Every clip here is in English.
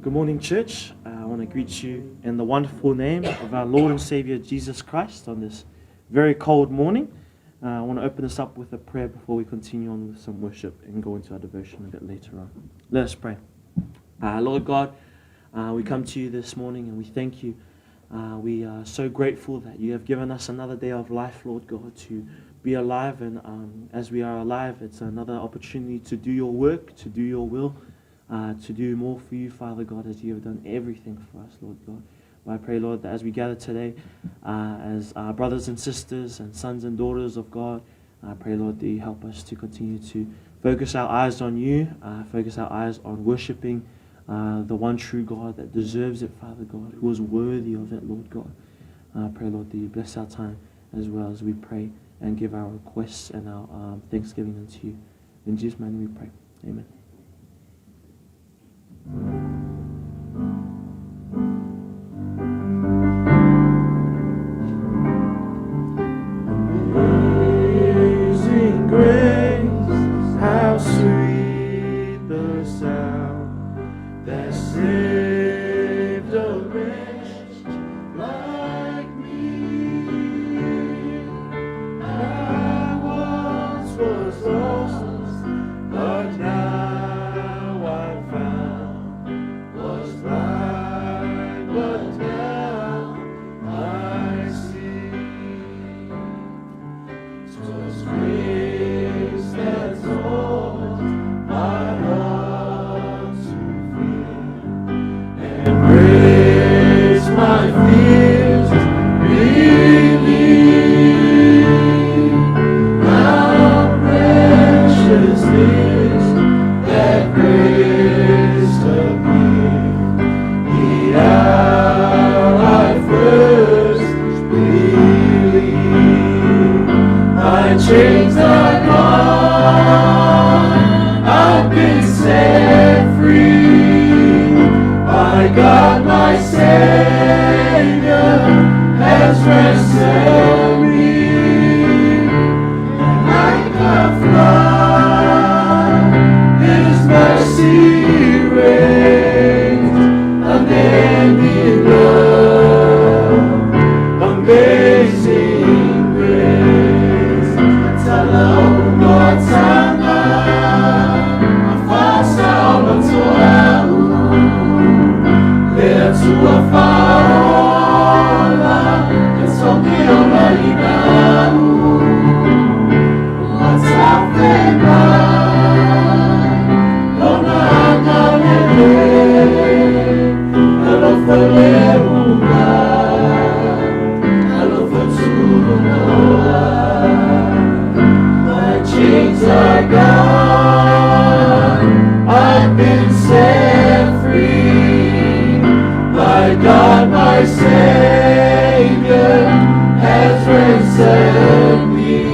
Good morning, church. I want to greet you in the wonderful name of our Lord and Savior Jesus Christ on this very cold morning. I want to open this up with a prayer before we continue on with some worship and go into our devotion a bit later on. Let us pray. Lord God, we come to you this morning and we thank you. We are so grateful that you have given us another day of life, Lord God, to be alive. And as we are alive, it's another opportunity to do your work, to do your will. To do more for you, Father God, as you have done everything for us, Lord God. I pray, Lord, that as we gather today as brothers and sisters and sons and daughters of God, I pray, Lord, that you help us to continue to focus our eyes on you, focus our eyes on worshiping the one true God that deserves it, Father God, who is worthy of it, Lord God. I pray, Lord, that you bless our time as well as we pray and give our requests and our thanksgiving unto you. In Jesus' name we pray. Amen. Amazing grace, how sweet the sound that saved a wretch like me. I once was lost, but now I'm found. Was blind, but now I see. 'Twas grace that taught my heart to fear, and grace my fears relieved. How precious is that grace appeared the hour I first believed. My chains are gone, I've been set free. By God my Savior has ransomed me. And like a flood, His mercy reigns, unending love, amazing grace. Talão no tanga, afasta o toau, lê a tua fala, é só que eu validado. Lata feba, dona galere, alo falerunga, alo fatsunoa. Chains are gone, I've been set free. By God my Savior has ransomed me.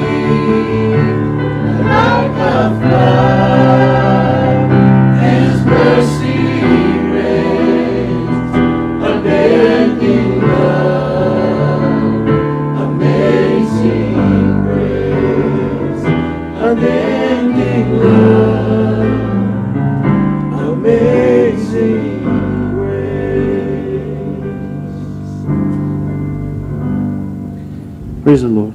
Like a flood, His mercy reigns, unending love, amazing grace. Unending love, amazing grace. Praise the Lord.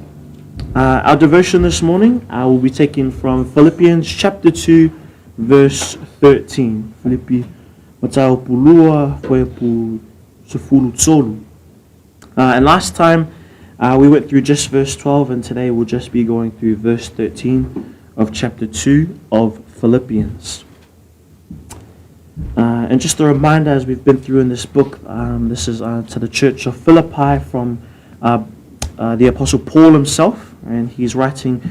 Our devotion this morning will be taken from Philippians chapter 2, verse 13. Philippi matao pulua poepu sefulu tsolu. And last time we went through just verse 12, and today we'll just be going through verse 13 of chapter 2 of Philippians. And just a reminder, as we've been through in this book, this is to the church of Philippi from the Apostle Paul himself, and he's writing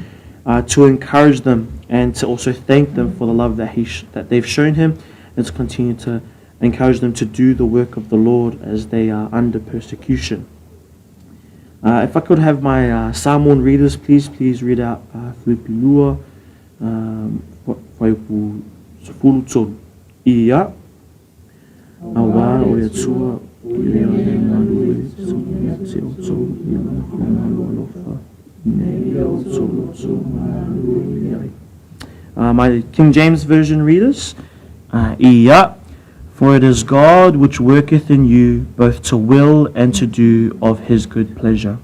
to encourage them and to also thank them for the love that that they've shown him, and to continue to encourage them to do the work of the Lord as they are under persecution. If I could have my Samoan readers, please read out Philippi lua, whaipu sefulu tolu. Ia, awa o le atua, i lea le manue, so ia te o tolu, i la honalo alofa, nei o tolu tolu manue iai. My King James Version readers, ia, For it is God which worketh in you both to will and to do of his good pleasure.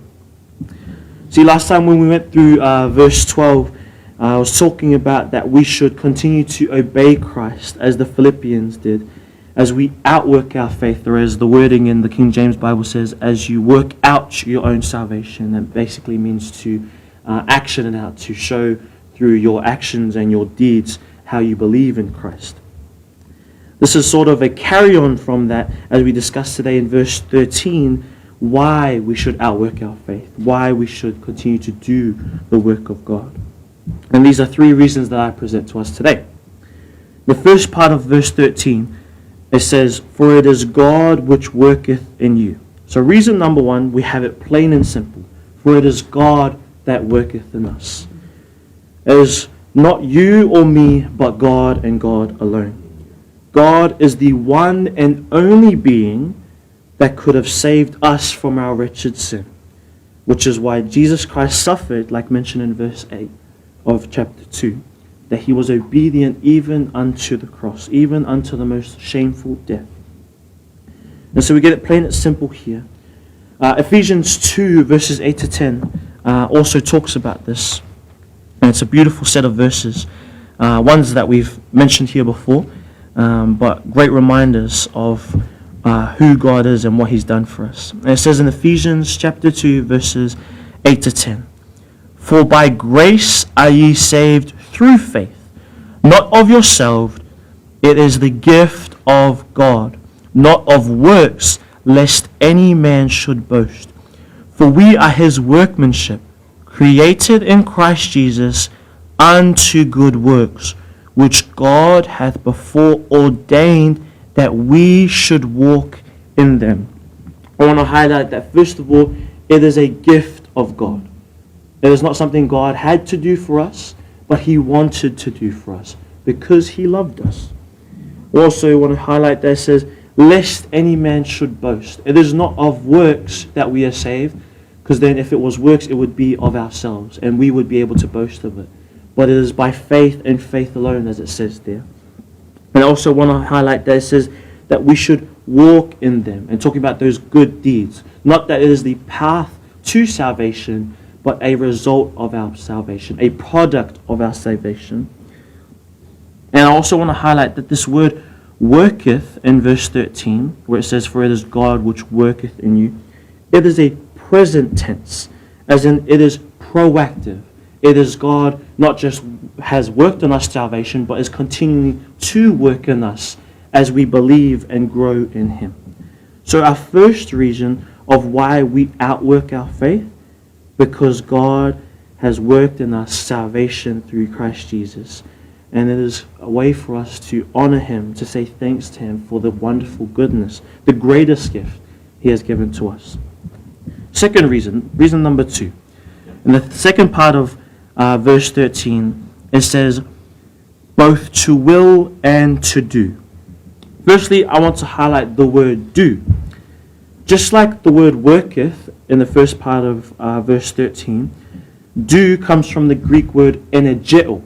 See, last time when we went through verse 12, I was talking about that we should continue to obey Christ as the Philippians did, as we outwork our faith, or as the wording in the King James Bible says, as you work out your own salvation. That basically means to action it out, to show through your actions and your deeds how you believe in Christ. This is sort of a carry-on from that, as we discussed today in verse 13, why we should outwork our faith, why we should continue to do the work of God. And these are three reasons that I present to us today. The first part of verse 13, it says, for it is God which worketh in you. So reason number one, we have it plain and simple. For it is God that worketh in us. It is not you or me, but God and God alone. God is the one and only being that could have saved us from our wretched sin, which is why Jesus Christ suffered, like mentioned in verse 8 of chapter 2, that he was obedient even unto the cross, even unto the most shameful death. And so we get it plain and simple here. Ephesians 2 verses 8 to 10 also talks about this. And it's a beautiful set of verses, ones that we've mentioned here before, but great reminders of who God is and what he's done for us. And it says in Ephesians chapter 2 verses 8 to 10, for by grace are ye saved through faith, not of yourselves, it is the gift of God, not of works, lest any man should boast. For we are his workmanship, created in Christ Jesus unto good works, which God hath before ordained that we should walk in them. I want to highlight that, first of all, it is a gift of God. It is not something God had to do for us, but he wanted to do for us because he loved us. Also, I want to highlight that it says, lest any man should boast. It is not of works that we are saved, because then if it was works, it would be of ourselves, and we would be able to boast of it. But it is by faith and faith alone, as it says there. And I also want to highlight that it says that we should walk in them, and talking about those good deeds. Not that it is the path to salvation, but a result of our salvation, a product of our salvation. And I also want to highlight that this word worketh in verse 13, where it says, for it is God which worketh in you, it is a present tense, as in it is proactive. It is God not just has worked on us salvation, but is continuing to work in us as we believe and grow in him. So our first reason of why we outwork our faith, because God has worked in us salvation through Christ Jesus. And it is a way for us to honor him, to say thanks to him for the wonderful goodness, the greatest gift he has given to us. Second reason number 2. In the second part of verse 13, it says, both to will and to do. Firstly, I want to highlight the word do. Just like the word worketh in the first part of verse 13, do comes from the Greek word energeo,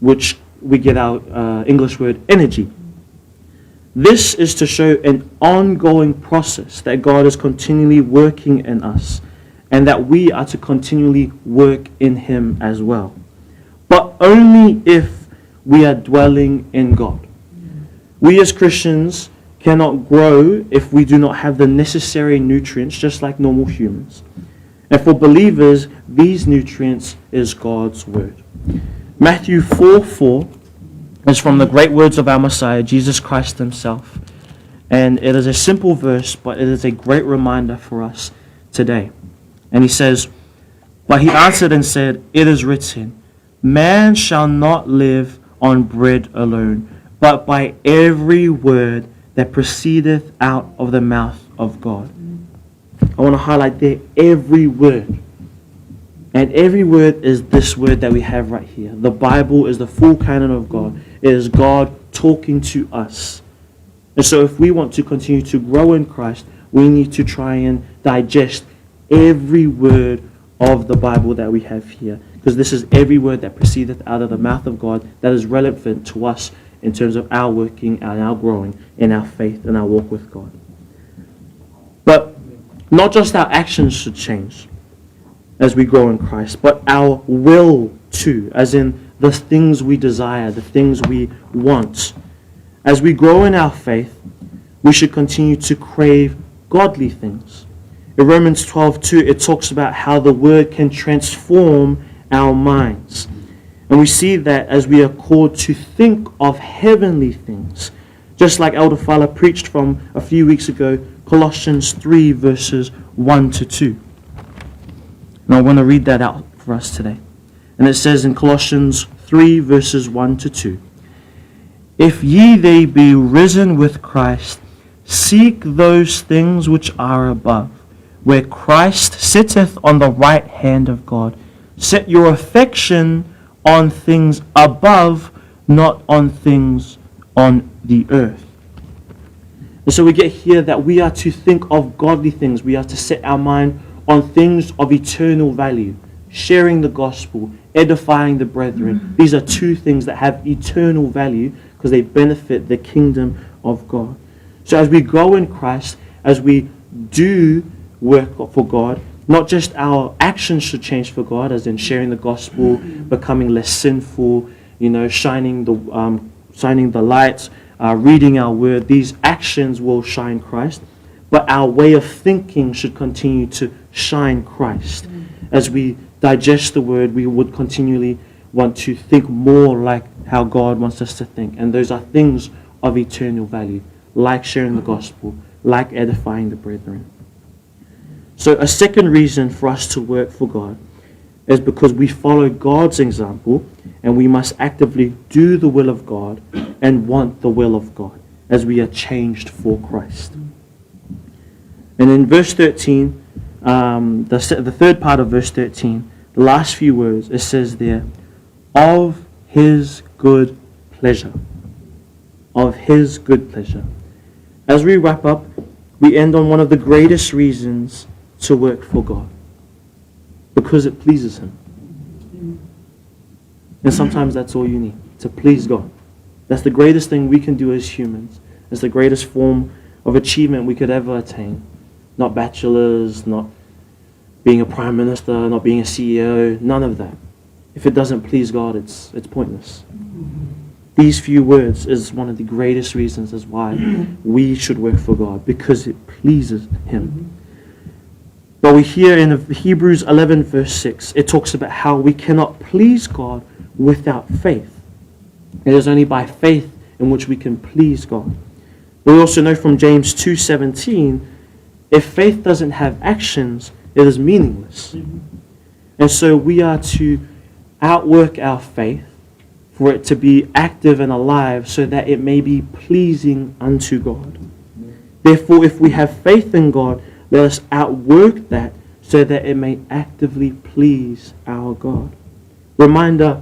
which we get our English word energy. This is to show an ongoing process that God is continually working in us, and that we are to continually work in him as well. But only if we are dwelling in God. We as Christians cannot grow if we do not have the necessary nutrients, just like normal humans. And for believers, these nutrients is God's word. Matthew 4:4 is from the great words of our Messiah, Jesus Christ himself. And it is a simple verse, but it is a great reminder for us today. And he says, but he answered and said, it is written, man shall not live on bread alone, but by every word that proceedeth out of the mouth of God. I want to highlight there, every word. And every word is this word that we have right here. The Bible is the full canon of God. It is God talking to us. And so if we want to continue to grow in Christ, we need to try and digest every word of the Bible that we have here. Because this is every word that proceedeth out of the mouth of God that is relevant to us in terms of our working and our growing in our faith and our walk with God. But not just our actions should change as we grow in Christ, but our will too, as in the things we desire, the things we want. As we grow in our faith, we should continue to crave godly things. In Romans 12:2, it talks about how the word can transform our minds. And we see that as we are called to think of heavenly things. Just like Elder Fala preached from a few weeks ago, Colossians 3 verses 1 to 2. And I want to read that out for us today. And it says in Colossians 3 verses 1 to 2, "If ye they be risen with Christ, seek those things which are above, where Christ sitteth on the right hand of God. Set your affection on things above, not on things on the earth." And so we get here that we are to think of godly things. We are to set our mind on things of eternal value, sharing the gospel, edifying the brethren. These are two things that have eternal value because they benefit the kingdom of God. So as we grow in Christ, as we do work for God, not just our actions should change for God, as in sharing the gospel, becoming less sinful, shining the lights, reading our word. These actions will shine Christ, but our way of thinking should continue to shine Christ. As we digest the word, we would continually want to think more like how God wants us to think. And those are things of eternal value, like sharing the gospel, like edifying the brethren. So a second reason for us to work for God is because we follow God's example, and we must actively do the will of God and want the will of God as we are changed for Christ. And in verse 13, the third part of verse 13, the last few words, it says there, "of his good pleasure." Of his good pleasure. As we wrap up, we end on one of the greatest reasons to work for God, because it pleases him. And sometimes that's all you need, to please God. That's the greatest thing we can do as humans. It's the greatest form of achievement we could ever attain. Not bachelors, not being a prime minister, not being a CEO, none of that. If it doesn't please God, it's pointless. These few words is one of the greatest reasons as why we should work for God, because it pleases him. But we hear in Hebrews 11 verse 6, it talks about how we cannot please God without faith. It is only by faith in which we can please God. We also know from James 2:17, if faith doesn't have actions, it is meaningless. And so we are to outwork our faith for it to be active and alive so that it may be pleasing unto God. Therefore, if we have faith in God, let us outwork that so that it may actively please our God. Reminder,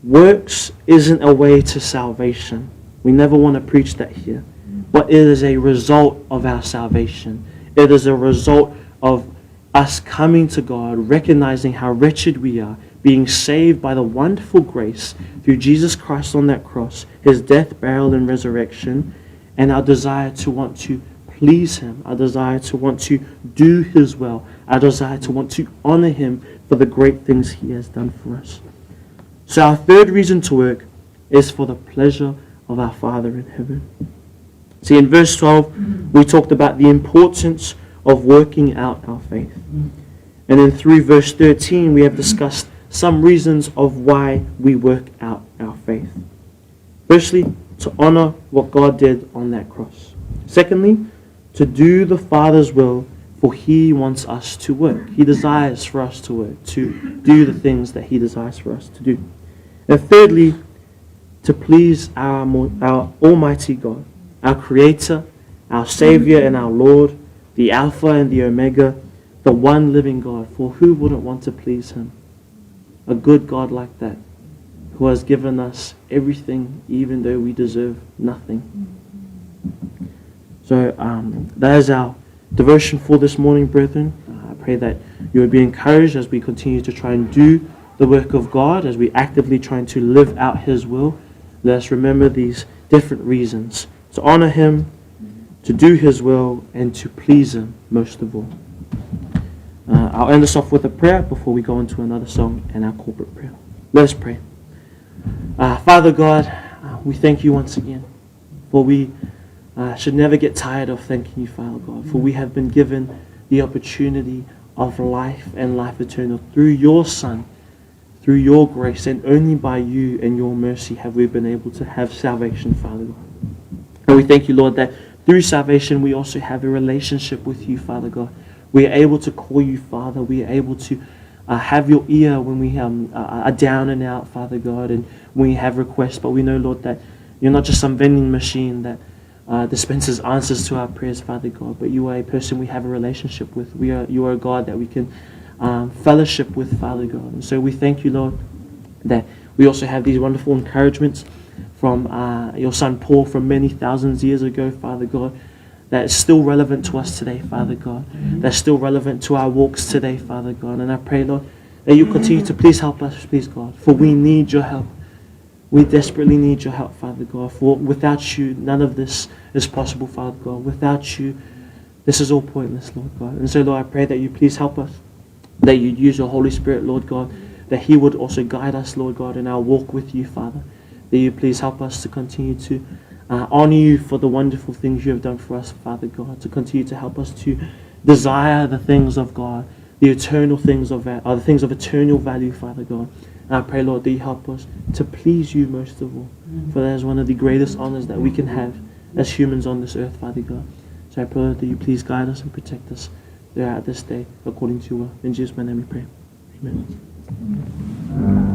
works isn't a way to salvation. We never want to preach that here. But it is a result of our salvation. It is a result of us coming to God, recognizing how wretched we are, being saved by the wonderful grace through Jesus Christ on that cross, his death, burial, and resurrection, and our desire to want to please him, our desire to want to do his will, our desire to want to honor him for the great things he has done for us. So our third reason to work is for the pleasure of our Father in heaven. See, in verse 12, we talked about the importance of working out our faith. And then through verse 13, we have discussed some reasons of why we work out our faith. Firstly, to honor what God did on that cross. Secondly, to do the Father's will, for he wants us to work. He desires for us to work, to do the things that he desires for us to do. And thirdly, to please our Almighty God, our Creator, our Savior and our Lord, the Alpha and the Omega, the one living God. For who wouldn't want to please him? A good God like that, who has given us everything even though we deserve nothing. So that is our devotion for this morning, brethren. I pray that you would be encouraged as we continue to try and do the work of God, as we actively try to live out his will. Let us remember these different reasons to honor Him, to do His will, and to please Him most of all. I'll end us off with a prayer before we go into another song and our corporate prayer. Let us pray. Father God, we thank you once again, for we should never get tired of thanking you, Father God, for we have been given the opportunity of life and life eternal through your Son, through your grace, and only by you and your mercy have we been able to have salvation, Father God. And we thank you, Lord, that through salvation we also have a relationship with you, Father God. We are able to call you Father. We are able to have your ear when we are down and out, Father God, and when we have requests. But we know, Lord, that you're not just some vending machine that dispenses answers to our prayers, Father God, but you are a person we have a relationship with. You are a God that we can fellowship with, Father God. And so we thank you, Lord, that we also have these wonderful encouragements from your Son Paul from many thousands of years ago, Father God, that is still relevant to us today, Father God. That's still relevant to our walks today, Father God. And I pray, Lord, that you continue to please help us, please, God, for we need your help. We desperately need your help, Father God, for without you, none of this is possible, Father God. Without you, this is all pointless, Lord God. And so, Lord, I pray that you please help us, that you'd use your Holy Spirit, Lord God, that He would also guide us, Lord God, in our walk with you, Father. That you please help us to continue to honor you for the wonderful things you have done for us, Father God, to continue to help us to desire the things of God, the eternal things of the things of eternal value, Father God. And I pray, Lord, that you help us to please you most of all, for that is one of the greatest honors that we can have as humans on this earth, Father God. So I pray, Lord, that you please guide us and protect us throughout this day according to your will. In Jesus' name we pray. Amen.